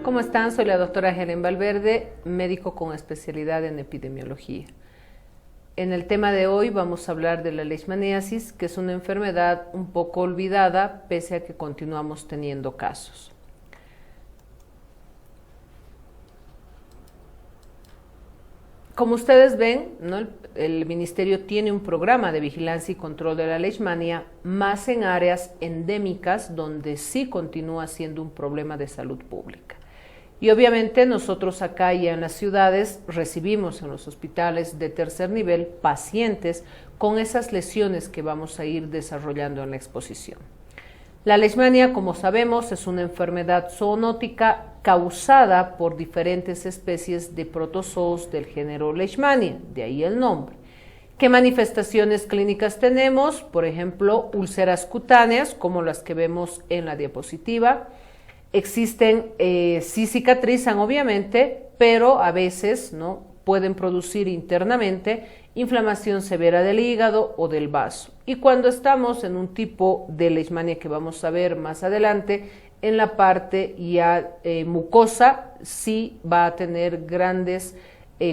¿Cómo están? Soy la doctora Helen Valverde, médico con especialidad en epidemiología. En el tema de hoy vamos a hablar de la leishmaniasis, que es una enfermedad un poco olvidada, pese a que continuamos teniendo casos. Como ustedes ven, ¿no? El Ministerio tiene un programa de vigilancia y control de la leishmania, más en áreas endémicas donde sí continúa siendo un problema de salud pública. Y obviamente nosotros acá y en las ciudades recibimos en los hospitales de tercer nivel pacientes con esas lesiones que vamos a ir desarrollando en la exposición. La leishmania, como sabemos, es una enfermedad zoonótica causada por diferentes especies de protozoos del género Leishmania, de ahí el nombre. ¿Qué manifestaciones clínicas tenemos? Por ejemplo, úlceras cutáneas, como las que vemos en la diapositiva. Existen, sí cicatrizan obviamente, pero a veces no pueden producir internamente inflamación severa del hígado o del vaso. Y cuando estamos en un tipo de leishmania que vamos a ver más adelante, en la parte ya mucosa, sí va a tener grandes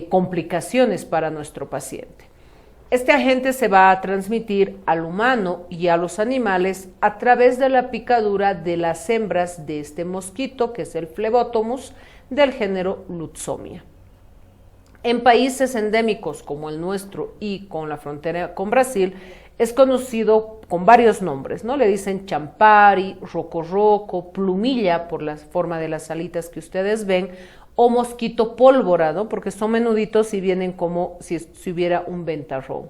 complicaciones para nuestro paciente. Este agente se va a transmitir al humano y a los animales a través de la picadura de las hembras de este mosquito, que es el Phlebotomus, del género Lutzomia. En países endémicos como el nuestro y con la frontera con Brasil, es conocido con varios nombres, ¿no? Le dicen champari, rocorroco, plumilla por la forma de las alitas que ustedes ven, o mosquito pólvora, ¿no? Porque son menuditos y vienen como si hubiera un ventarrón.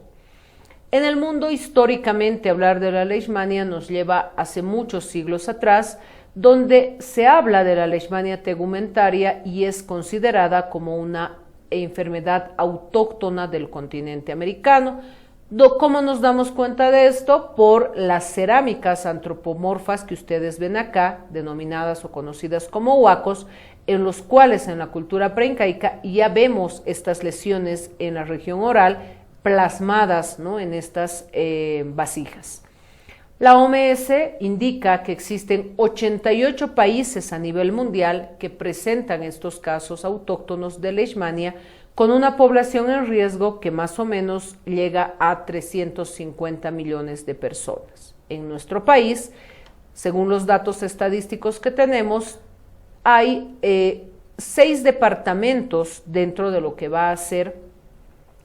En el mundo, históricamente, hablar de la leishmania nos lleva hace muchos siglos atrás, donde se habla de la leishmania tegumentaria y es considerada como una enfermedad autóctona del continente americano. ¿Cómo nos damos cuenta de esto? Por las cerámicas antropomorfas que ustedes ven acá, denominadas o conocidas como huacos, en los cuales en la cultura preincaica ya vemos estas lesiones en la región oral plasmadas, ¿no? En estas vasijas. La OMS indica que existen 88 países a nivel mundial que presentan estos casos autóctonos de leishmania, con una población en riesgo que más o menos llega a 350 millones de personas. En nuestro país, según los datos estadísticos que tenemos, hay 6 departamentos dentro de lo que va a ser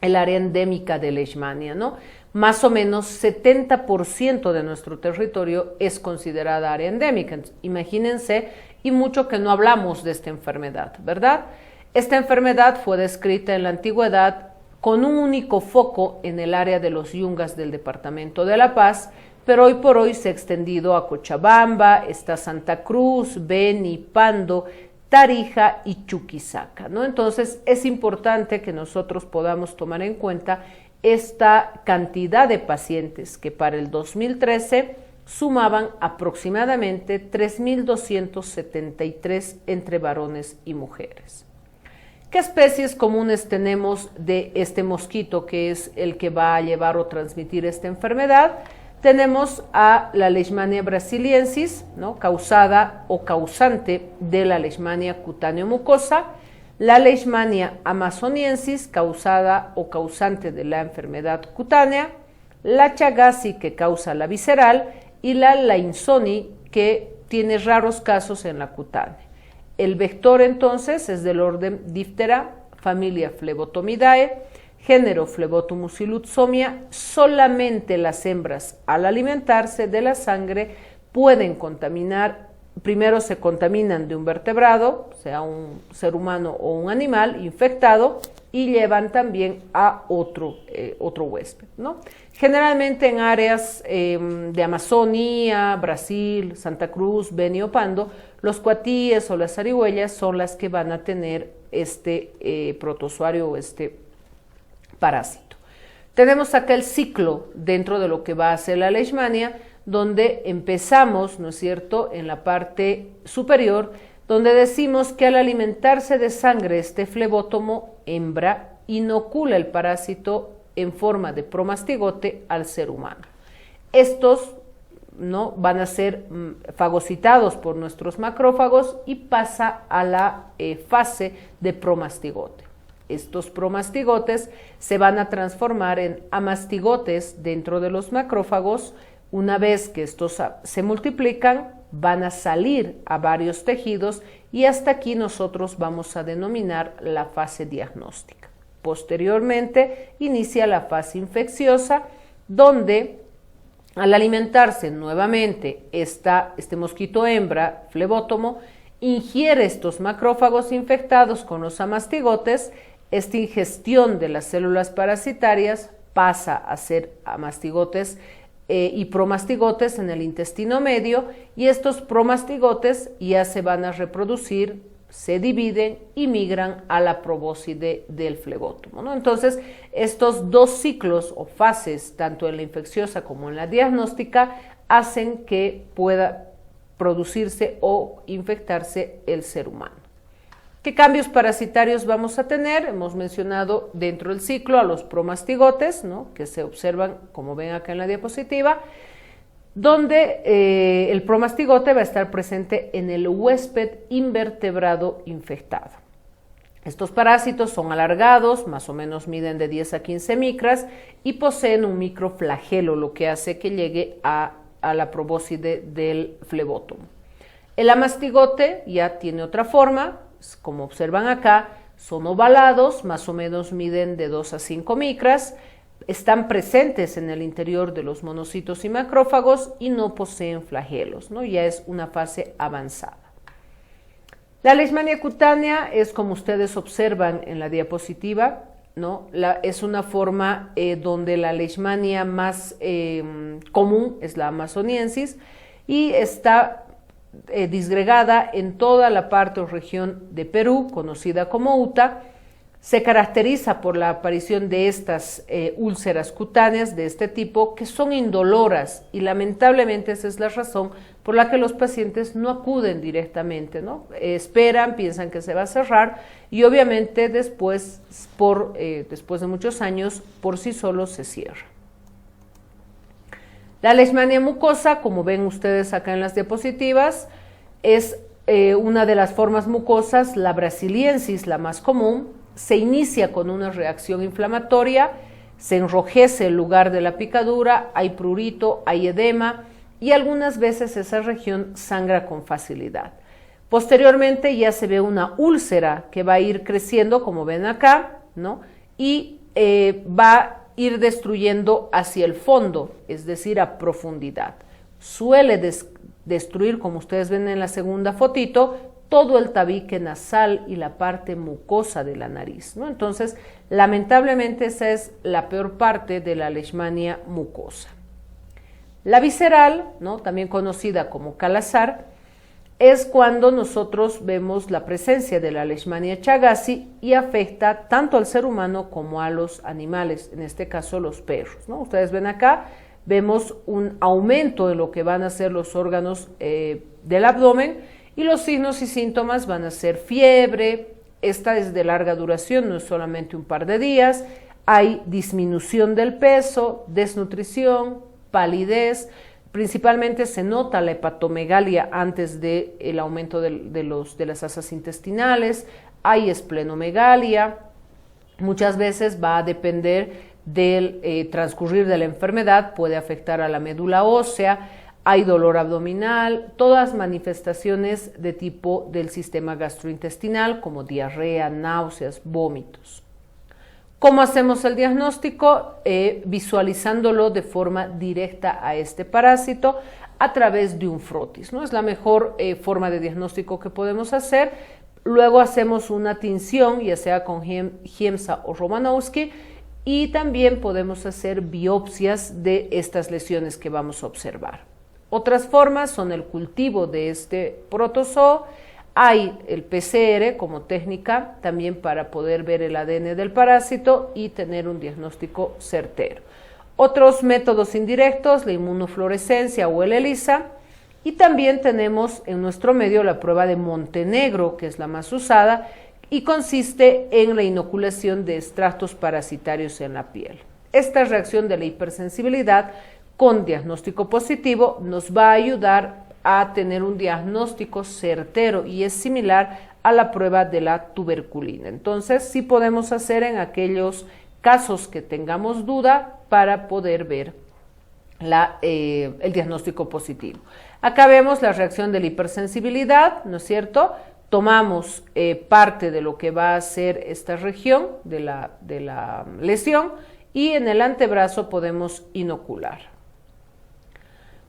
el área endémica de leishmania, ¿no? Más o menos 70% de nuestro territorio es considerada área endémica. Entonces, imagínense, y mucho que no hablamos de esta enfermedad, ¿verdad? Esta enfermedad fue descrita en la antigüedad con un único foco en el área de los Yungas del departamento de La Paz, pero hoy por hoy se ha extendido a Cochabamba, está Santa Cruz, Beni, Pando, Tarija y Chuquisaca, ¿no? Entonces es importante que nosotros podamos tomar en cuenta esta cantidad de pacientes que para el 2013 sumaban aproximadamente 3.273 entre varones y mujeres. ¿Qué especies comunes tenemos de este mosquito que es el que va a llevar o transmitir esta enfermedad? Tenemos a la Leishmania brasiliensis, ¿no? Causada o causante de la Leishmania cutáneo-mucosa, la Leishmania amazoniensis, causada o causante de la enfermedad cutánea, la Chagassi, que causa la visceral, y la Lainsoni, que tiene raros casos en la cutánea. El vector entonces es del orden Diphthera, familia Phlebotomidae, género Phlebotomus y Lutzomia. Solamente las hembras al alimentarse de la sangre pueden contaminar, primero se contaminan de un vertebrado, sea un ser humano o un animal infectado, y llevan también a otro huésped, ¿no? Generalmente en áreas de Amazonía, Brasil, Santa Cruz, Beni o Pando, los cuatíes o las zarigüeyas son las que van a tener este protozoario o este parásito. Tenemos acá el ciclo dentro de lo que va a ser la leishmania, donde empezamos, ¿no es cierto?, en la parte superior, donde decimos que al alimentarse de sangre este flebótomo hembra inocula el parásito en forma de promastigote al ser humano. Estos ¿no? Van a ser fagocitados por nuestros macrófagos y pasa a la fase de promastigote. Estos promastigotes se van a transformar en amastigotes dentro de los macrófagos. Una vez que estos se multiplican, van a salir a varios tejidos y hasta aquí nosotros vamos a denominar la fase diagnóstica. Posteriormente inicia la fase infecciosa, donde al alimentarse nuevamente este mosquito hembra flebótomo, ingiere estos macrófagos infectados con los amastigotes. Esta ingestión de las células parasitarias pasa a ser amastigotes y promastigotes en el intestino medio, y estos promastigotes ya se van a reproducir, se dividen y migran a la probóscide del flebótomo, ¿no? Entonces, estos dos ciclos o fases, tanto en la infecciosa como en la diagnóstica, hacen que pueda producirse o infectarse el ser humano. ¿Qué cambios parasitarios vamos a tener? Hemos mencionado dentro del ciclo a los promastigotes, ¿no? Que se observan, como ven acá en la diapositiva, donde el promastigote va a estar presente en el huésped invertebrado infectado. Estos parásitos son alargados, más o menos miden de 10 a 15 micras y poseen un microflagelo, lo que hace que llegue a la probóscide del flebótomo. El amastigote ya tiene otra forma, como observan acá, son ovalados, más o menos miden de 2 a 5 micras, están presentes en el interior de los monocitos y macrófagos y no poseen flagelos, ¿no? Ya es una fase avanzada. La leishmania cutánea es, como ustedes observan en la diapositiva, ¿no? Es una forma donde la leishmania más común es la amazoniensis y está disgregada en toda la parte o región de Perú, conocida como UTA. Se caracteriza por la aparición de estas úlceras cutáneas de este tipo, que son indoloras, y lamentablemente esa es la razón por la que los pacientes no acuden directamente, ¿no? Esperan, piensan que se va a cerrar y obviamente después de muchos años por sí solo se cierra. La leishmania mucosa, como ven ustedes acá en las diapositivas, es una de las formas mucosas, la brasiliensis, la más común. Se inicia con una reacción inflamatoria, se enrojece el lugar de la picadura, hay prurito, hay edema y algunas veces esa región sangra con facilidad. Posteriormente ya se ve una úlcera que va a ir creciendo, como ven acá, ¿no? Y va a ir destruyendo hacia el fondo, es decir, a profundidad. Suele destruir, como ustedes ven en la segunda fotito, todo el tabique nasal y la parte mucosa de la nariz, ¿no? Entonces, lamentablemente esa es la peor parte de la leishmania mucosa. La visceral, ¿no? También conocida como calazar, es cuando nosotros vemos la presencia de la leishmania chagassi y afecta tanto al ser humano como a los animales, en este caso los perros, ¿no? Ustedes ven acá, vemos un aumento de lo que van a ser los órganos del abdomen, y los signos y síntomas van a ser fiebre, esta es de larga duración, no es solamente un par de días, hay disminución del peso, desnutrición, palidez, principalmente se nota la hepatomegalia antes del aumento de las asas intestinales, hay esplenomegalia, muchas veces va a depender del transcurrir de la enfermedad, puede afectar a la médula ósea, hay dolor abdominal, todas manifestaciones de tipo del sistema gastrointestinal como diarrea, náuseas, vómitos. ¿Cómo hacemos el diagnóstico? Visualizándolo de forma directa a este parásito a través de un frotis, ¿no? Es la mejor forma de diagnóstico que podemos hacer. Luego hacemos una tinción, ya sea con Giemsa o Romanowski, y también podemos hacer biopsias de estas lesiones que vamos a observar. Otras formas son el cultivo de este protozoo, hay el PCR como técnica también para poder ver el ADN del parásito y tener un diagnóstico certero. Otros métodos indirectos, la inmunofluorescencia o el ELISA, y también tenemos en nuestro medio la prueba de Montenegro, que es la más usada, y consiste en la inoculación de extractos parasitarios en la piel. Esta reacción de la hipersensibilidad con diagnóstico positivo nos va a ayudar a tener un diagnóstico certero y es similar a la prueba de la tuberculina. Entonces, sí podemos hacer en aquellos casos que tengamos duda para poder ver el diagnóstico positivo. Acá vemos la reacción de la hipersensibilidad, ¿no es cierto? Tomamos parte de lo que va a ser esta región de la lesión y en el antebrazo podemos inocular.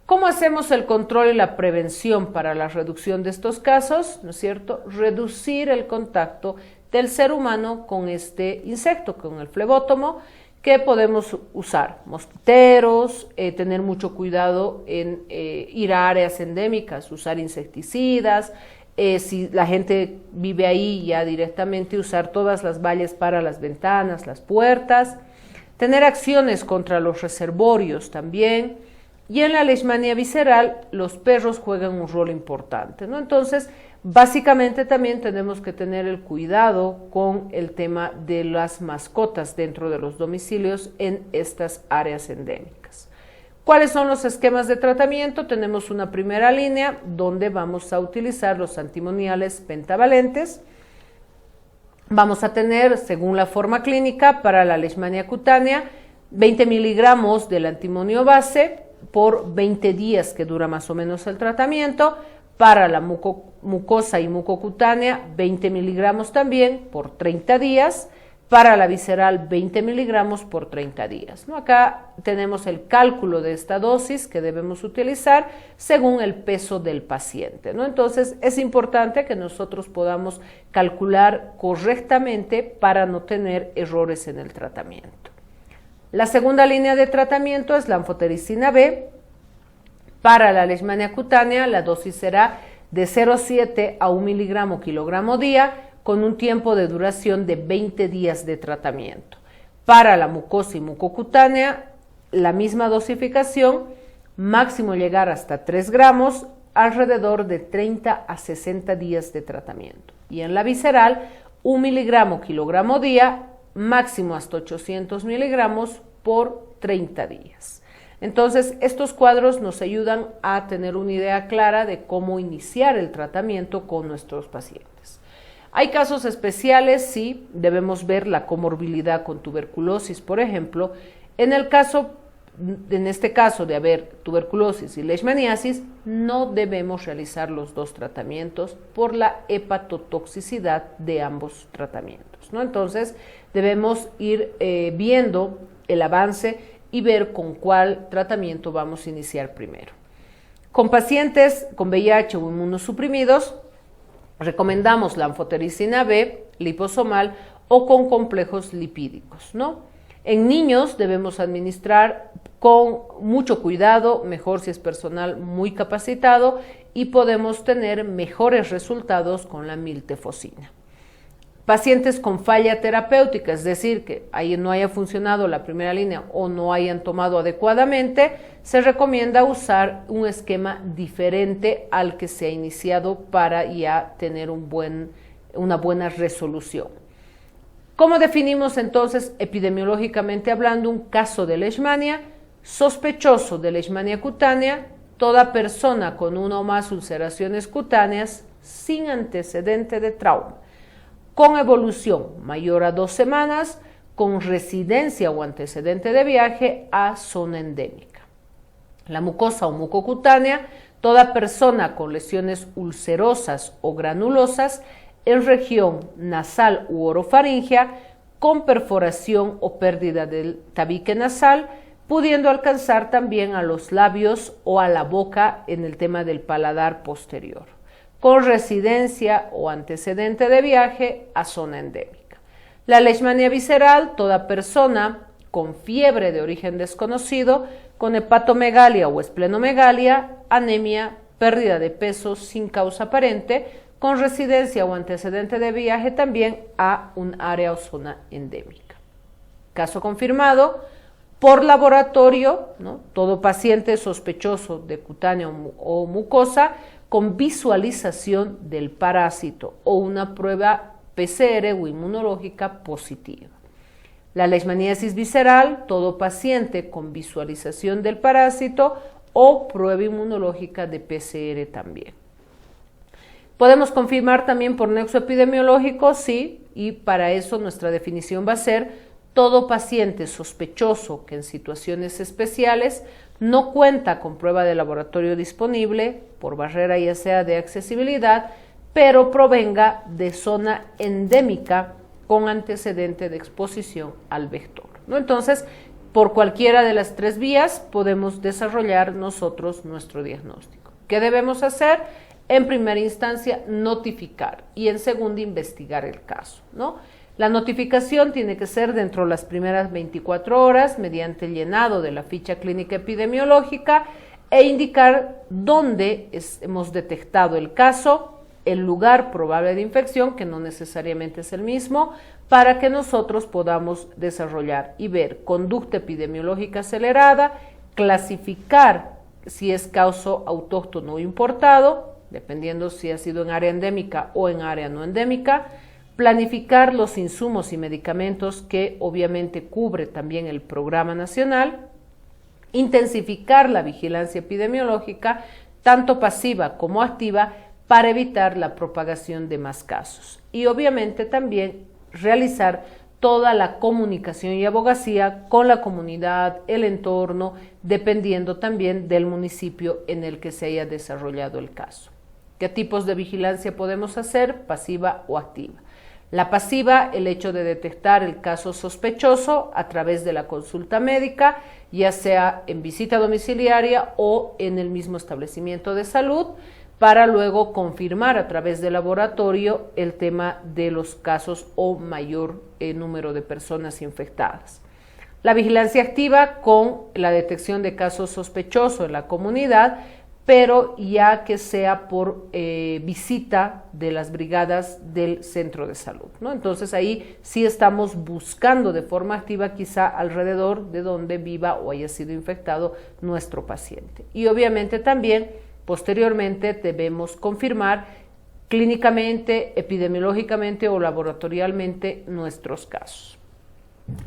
¿Cómo hacemos el control y la prevención para la reducción de estos casos? ¿No es cierto? Reducir el contacto del ser humano con este insecto, con el flebótomo, que podemos usar mosquiteros, tener mucho cuidado en ir a áreas endémicas, usar insecticidas, si la gente vive ahí ya directamente usar todas las vallas para las ventanas, las puertas, tener acciones contra los reservorios también. Y en la leishmania visceral los perros juegan un rol importante, ¿no? Entonces, básicamente también tenemos que tener el cuidado con el tema de las mascotas dentro de los domicilios en estas áreas endémicas. ¿Cuáles son los esquemas de tratamiento? Tenemos una primera línea donde vamos a utilizar los antimoniales pentavalentes. Vamos a tener, según la forma clínica, para la leishmania cutánea, 20 miligramos del antimonio base por 20 días que dura más o menos el tratamiento. Para la mucosa y mucocutánea 20 miligramos también por 30 días, para la visceral 20 miligramos por 30 días. ¿No? Acá tenemos el cálculo de esta dosis que debemos utilizar según el peso del paciente, ¿no? Entonces es importante que nosotros podamos calcular correctamente para no tener errores en el tratamiento. La segunda línea de tratamiento es la anfotericina B. Para la leishmania cutánea, la dosis será de 0,7 a 1 miligramo kilogramo día, con un tiempo de duración de 20 días de tratamiento. Para la mucosa y mucocutánea, la misma dosificación, máximo llegar hasta 3 gramos, alrededor de 30 a 60 días de tratamiento. Y en la visceral, 1 miligramo kilogramo día, máximo hasta 800 miligramos por 30 días. Entonces, estos cuadros nos ayudan a tener una idea clara de cómo iniciar el tratamiento con nuestros pacientes. Hay casos especiales, sí, debemos ver la comorbilidad con tuberculosis, por ejemplo. En este caso de haber tuberculosis y leishmaniasis, no debemos realizar los dos tratamientos por la hepatotoxicidad de ambos tratamientos, ¿no? Entonces, debemos ir viendo el avance y ver con cuál tratamiento vamos a iniciar primero. Con pacientes con VIH o inmunosuprimidos, recomendamos la anfotericina B liposomal o con complejos lipídicos, ¿no? En niños debemos administrar con mucho cuidado, mejor si es personal muy capacitado, y podemos tener mejores resultados con la miltefosina. Pacientes con falla terapéutica, es decir, que ahí no haya funcionado la primera línea o no hayan tomado adecuadamente, se recomienda usar un esquema diferente al que se ha iniciado para ya tener una buena resolución. ¿Cómo definimos entonces epidemiológicamente hablando un caso de leishmania? Sospechoso de leishmania cutánea, toda persona con una o más ulceraciones cutáneas sin antecedente de trauma, con evolución mayor a 2 semanas, con residencia o antecedente de viaje a zona endémica. La mucosa o mucocutánea, toda persona con lesiones ulcerosas o granulosas en región nasal u orofaringea, con perforación o pérdida del tabique nasal, pudiendo alcanzar también a los labios o a la boca en el tema del paladar posterior, con residencia o antecedente de viaje a zona endémica. La leishmania visceral, toda persona con fiebre de origen desconocido, con hepatomegalia o esplenomegalia, anemia, pérdida de peso sin causa aparente, con residencia o antecedente de viaje también a un área o zona endémica. Caso confirmado por laboratorio, ¿no? Todo paciente sospechoso de cutáneo o mucosa con visualización del parásito o una prueba PCR o inmunológica positiva. La leishmaniasis visceral, todo paciente con visualización del parásito o prueba inmunológica de PCR también. ¿Podemos confirmar también por nexo epidemiológico? Sí, y para eso nuestra definición va a ser todo paciente sospechoso que en situaciones especiales no cuenta con prueba de laboratorio disponible por barrera ya sea de accesibilidad, pero provenga de zona endémica con antecedente de exposición al vector, ¿no? Entonces, por cualquiera de las tres vías podemos desarrollar nosotros nuestro diagnóstico. ¿Qué debemos hacer? En primera instancia, notificar y en segunda, investigar el caso, ¿no? La notificación tiene que ser dentro de las primeras 24 horas mediante el llenado de la ficha clínica epidemiológica e indicar dónde hemos detectado el caso, el lugar probable de infección, que no necesariamente es el mismo, para que nosotros podamos desarrollar y ver conducta epidemiológica acelerada, clasificar si es caso autóctono o importado, dependiendo si ha sido en área endémica o en área no endémica, planificar los insumos y medicamentos que obviamente cubre también el programa nacional, intensificar la vigilancia epidemiológica, tanto pasiva como activa, para evitar la propagación de más casos. Y obviamente también realizar toda la comunicación y abogacía con la comunidad, el entorno, dependiendo también del municipio en el que se haya desarrollado el caso. ¿Qué tipos de vigilancia podemos hacer? Pasiva o activa. La pasiva, el hecho de detectar el caso sospechoso a través de la consulta médica, ya sea en visita domiciliaria o en el mismo establecimiento de salud, para luego confirmar a través del laboratorio el tema de los casos o mayor número de personas infectadas. La vigilancia activa con la detección de casos sospechosos en la comunidad, pero ya que sea por visita de las brigadas del centro de salud, ¿no? Entonces ahí sí estamos buscando de forma activa quizá alrededor de donde viva o haya sido infectado nuestro paciente. Y obviamente también posteriormente debemos confirmar clínicamente, epidemiológicamente o laboratorialmente nuestros casos.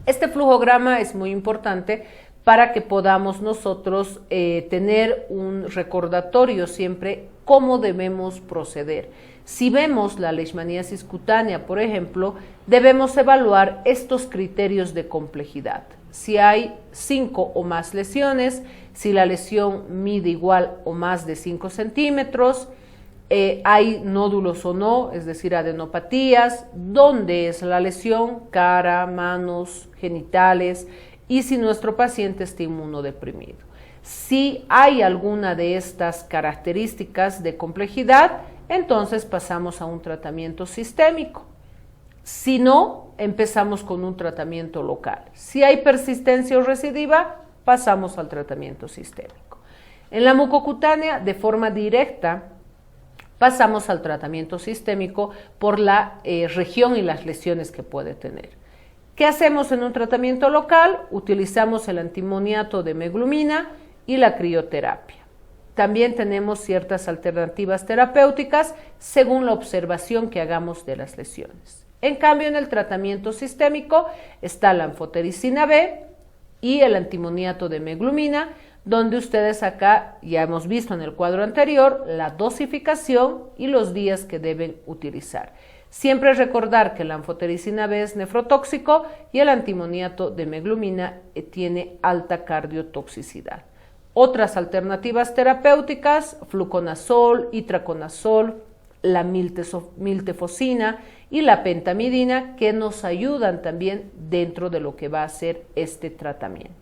Este flujograma es muy importante para que podamos nosotros tener un recordatorio siempre cómo debemos proceder. Si vemos la leishmaniasis cutánea, por ejemplo, debemos evaluar estos criterios de complejidad. Si hay 5 o más lesiones, si la lesión mide igual o más de 5 centímetros, hay nódulos o no, es decir, adenopatías, dónde es la lesión, cara, manos, genitales, y si nuestro paciente está inmunodeprimido. Si hay alguna de estas características de complejidad, entonces pasamos a un tratamiento sistémico. Si no, empezamos con un tratamiento local. Si hay persistencia o recidiva, pasamos al tratamiento sistémico. En la mucocutánea, de forma directa, pasamos al tratamiento sistémico por la región y las lesiones que puede tener. ¿Qué hacemos en un tratamiento local? Utilizamos el antimoniato de meglumina y la crioterapia. También tenemos ciertas alternativas terapéuticas según la observación que hagamos de las lesiones. En cambio, en el tratamiento sistémico está la anfotericina B y el antimoniato de meglumina, donde ustedes acá ya hemos visto en el cuadro anterior la dosificación y los días que deben utilizar. Siempre recordar que la anfotericina B es nefrotóxico y el antimoniato de meglumina tiene alta cardiotoxicidad. Otras alternativas terapéuticas, fluconazol, itraconazol, la miltefosina y la pentamidina, que nos ayudan también dentro de lo que va a ser este tratamiento.